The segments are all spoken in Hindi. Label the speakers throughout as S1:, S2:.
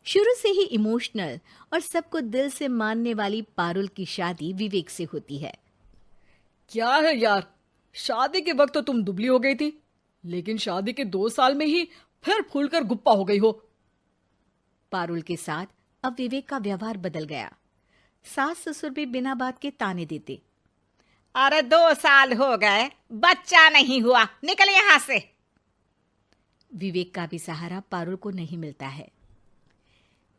S1: शुरू से ही इमोशनल और सबको दिल से मानने वाली पारुल की शादी विवेक से होती है।
S2: क्या है यार, शादी के वक्त तो तुम दुबली हो गई थी, लेकिन शादी के 2 साल में ही फिर फूलकर गुप्पा हो गई हो।
S1: पारुल के साथ अब विवेक का व्यवहार बदल गया। सास ससुर भी बिना बात के ताने देते।
S3: अरे 2 साल हो गए, बच्चा नहीं हुआ, निकल यहां से।
S1: विवेक का भी सहारा पारुल को नहीं मिलता है।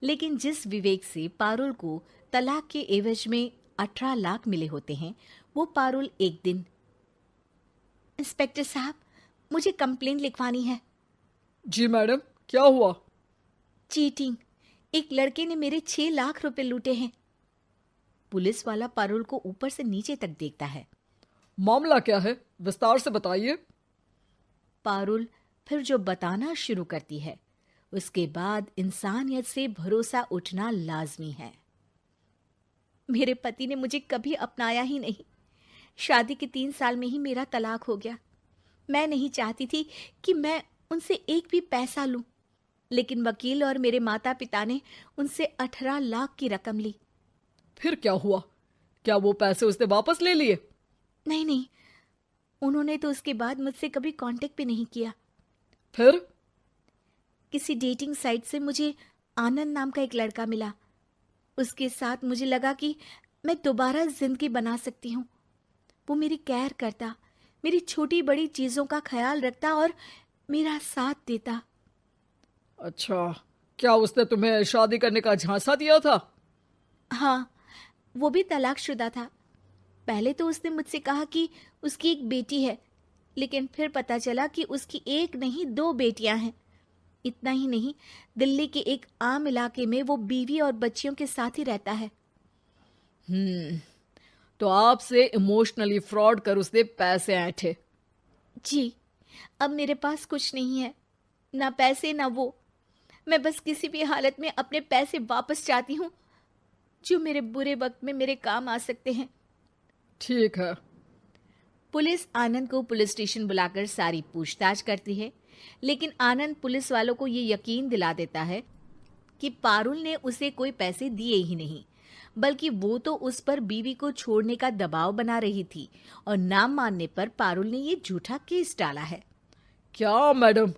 S1: लेकिन जिस विवेक से पारुल को तलाक के एवज में 18 लाख मिले होते हैं, वो पारुल एक दिन, इंस्पेक्टर साहब, मुझे कंप्लेंट लिखवानी है।
S2: जी मैडम, क्या हुआ?
S1: चीटिंग, एक लड़के ने मेरे 6 लाख रुपए लूटे हैं। पुलिस वाला पारुल को ऊपर से नीचे तक देखता है।
S2: मामला क्या है, विस्तार से बताइए।
S1: पारुल फिर जो बताना शुरू करती है, उसके बाद इंसानियत से भरोसा उठना लाजमी है। मेरे पति ने मुझे कभी अपनाया ही नहीं। शादी के 3 साल में ही मेरा तलाक हो गया। मैं नहीं चाहती थी कि मैं उनसे एक भी पैसा लूं, लेकिन वकील और मेरे माता पिता ने उनसे 18 लाख की रकम ली।
S2: फिर क्या हुआ? क्या वो पैसे उसने वापस ले लिए?
S1: नहीं, उन्होंने तो उसके बाद मुझसे कभी कांटेक्ट भी नहीं किया।
S2: फिर?
S1: किसी डेटिंग साइट से मुझे आनंद नाम का एक लड़का मिला। उसके साथ मुझे लगा कि मैं दोबारा जिंदगी बना सकती हूँ। वो मेरी केयर करता, मेरी छोटी बड़ी चीजों का ख्याल रखता और मेरा साथ देता।
S2: अच्छा, क्या उसने तुम्हें शादी करने का झांसा दिया था?
S1: हाँ, वो भी तलाकशुदा था। पहले तो उसने मुझसे कहा कि उसकी एक बेटी है, लेकिन फिर पता चला कि उसकी एक नहीं 2 बेटियां हैं। इतना ही नहीं, दिल्ली के एक आम इलाके में वो बीवी और बच्चियों के साथ ही रहता है।
S2: तो आपसे इमोशनली फ्रॉड कर उसने पैसे ऐंठे?
S1: जी, अब मेरे पास कुछ नहीं है, ना पैसे ना वो। मैं बस किसी भी हालत में अपने पैसे वापस चाहती हूँ, जो मेरे बुरे वक्त में मेरे काम आ सकते हैं।
S2: ठीक है।
S1: पुलिस आनंद को पुलिस स्टेशन बुलाकर सारी पूछताछ करती है, लेकिन आनंद पुलिस वालों को ये यकीन दिला देता है कि पारुल ने उसे कोई पैसे दिए ही नहीं, बल्कि वो तो उस पर बीवी को छोड़ने का दबाव बना रही थी और ना मानने पर पारुल ने ये झूठा केस डाला है।
S2: क्या मैडम,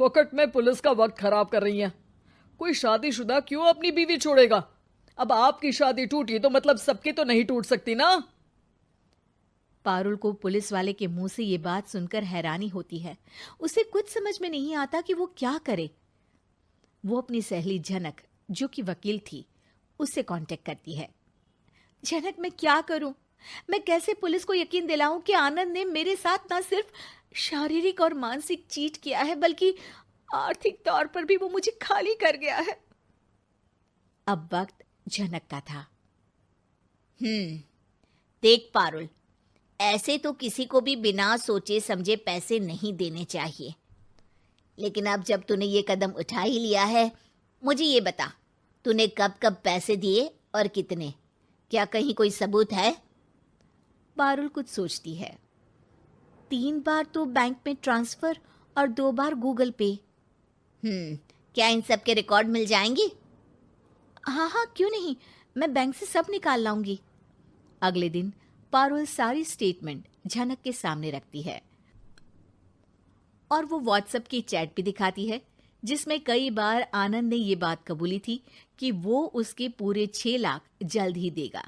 S2: फोकट में पुलिस का वक्त खराब कर रही हैं? कोई शादीशुदा क्यों अपनी बीवी छोड़ेगा? अब आपकी शादी टूटी तो मतलब सबकी तो नहीं टूट सकती ना।
S1: पारुल को पुलिस वाले के मुंह से ये बात सुनकर हैरानी होती है। उसे कुछ समझ में नहीं आता कि वो क्या करे। वो अपनी सहेली झनक, जो कि वकील थी, उससे कांटेक्ट करती है। झनक, मैं क्या करूं? मैं कैसे पुलिस को यकीन दिलाऊं कि आनंद ने मेरे साथ न सिर्फ शारीरिक और मानसिक चीट किया है, बल्कि आर्थिक तौर पर भी वो मुझे खाली कर गया है। अब वक्त झनक का था।
S3: देख पारुल, ऐसे तो किसी को भी बिना सोचे समझे पैसे नहीं देने चाहिए, लेकिन अब जब तूने ये कदम उठा ही लिया है, मुझे ये बता, तूने कब कब पैसे दिए और कितने? क्या कहीं कोई सबूत है?
S1: पारुल कुछ सोचती है। 3 बार तो बैंक में ट्रांसफर और 2 बार गूगल पे।
S3: क्या इन सब के रिकॉर्ड मिल जाएंगे?
S1: हाँ, क्यों नहीं, मैं बैंक से सब निकाल लाऊंगी। अगले दिन पारुल सारी स्टेटमेंट झनक के सामने रखती है और वो व्हाट्सएप की चैट भी दिखाती है, जिसमें कई बार आनंद ने ये बात कबूली थी कि वो उसके पूरे 6 लाख जल्द ही देगा।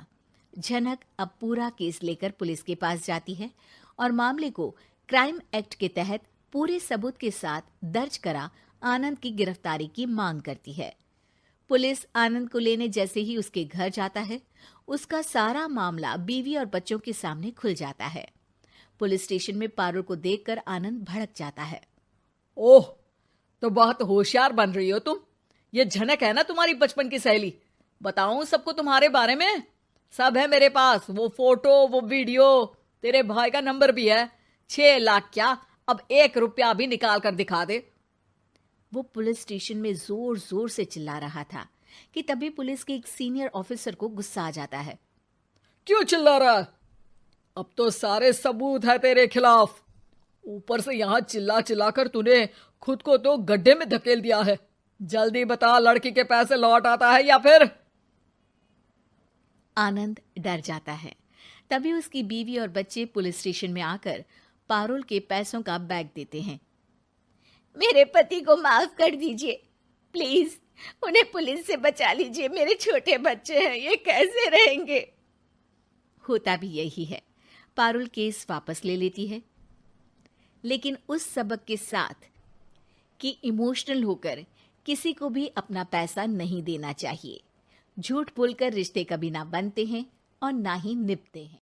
S1: झनक अब पूरा केस लेकर पुलिस के पास जाती है और मामले को क्राइम एक्ट के तहत पूरे सबूत के साथ दर्ज करा आनंद की गिरफ्तारी की मांग करती है। पुलिस आनंद को लेने जैसे ही उसके घर जाता है, उसका सारा मामला बीवी और बच्चों के सामने खुल जाता है। पुलिस स्टेशन में पारुल को देखकर आनंद भड़क जाता है।
S2: ओह, तो बहुत होशियार बन रही हो तुम। ये झनक है ना तुम्हारी बचपन की सहेली? बताऊं सबको तुम्हारे बारे में? सब है मेरे पास, वो फोटो, वो वीडियो, तेरे भाई का नंबर भी है। 6 लाख क्या, अब 1 रुपया भी निकाल कर दिखा दे।
S1: वो पुलिस स्टेशन में जोर जोर से चिल्ला रहा था कि तभी पुलिस के एक सीनियर ऑफिसर को गुस्सा आ जाता है।
S2: क्यों चिल्ला रहा है? अब तो सारे सबूत है तेरे खिलाफ। ऊपर से यहां चिल्ला चिल्ला कर तूने खुद को तो गड्ढे में धकेल दिया है। जल्दी बता, लड़की के पैसे लौट आता है या फिर?
S1: आनंद डर जाता है। तभी उसकी बीवी और बच्चे पुलिस स्टेशन में आकर पारुल के पैसों का बैग देते हैं।
S3: मेरे पति को माफ कर दीजिए, प्लीज उन्हें पुलिस से बचा लीजिए। मेरे छोटे बच्चे हैं, ये कैसे रहेंगे?
S1: होता भी यही है। पारुल केस वापस ले लेती है, लेकिन उस सबक के साथ कि इमोशनल होकर किसी को भी अपना पैसा नहीं देना चाहिए। झूठ बोलकर रिश्ते कभी ना बनते हैं और ना ही निभते हैं।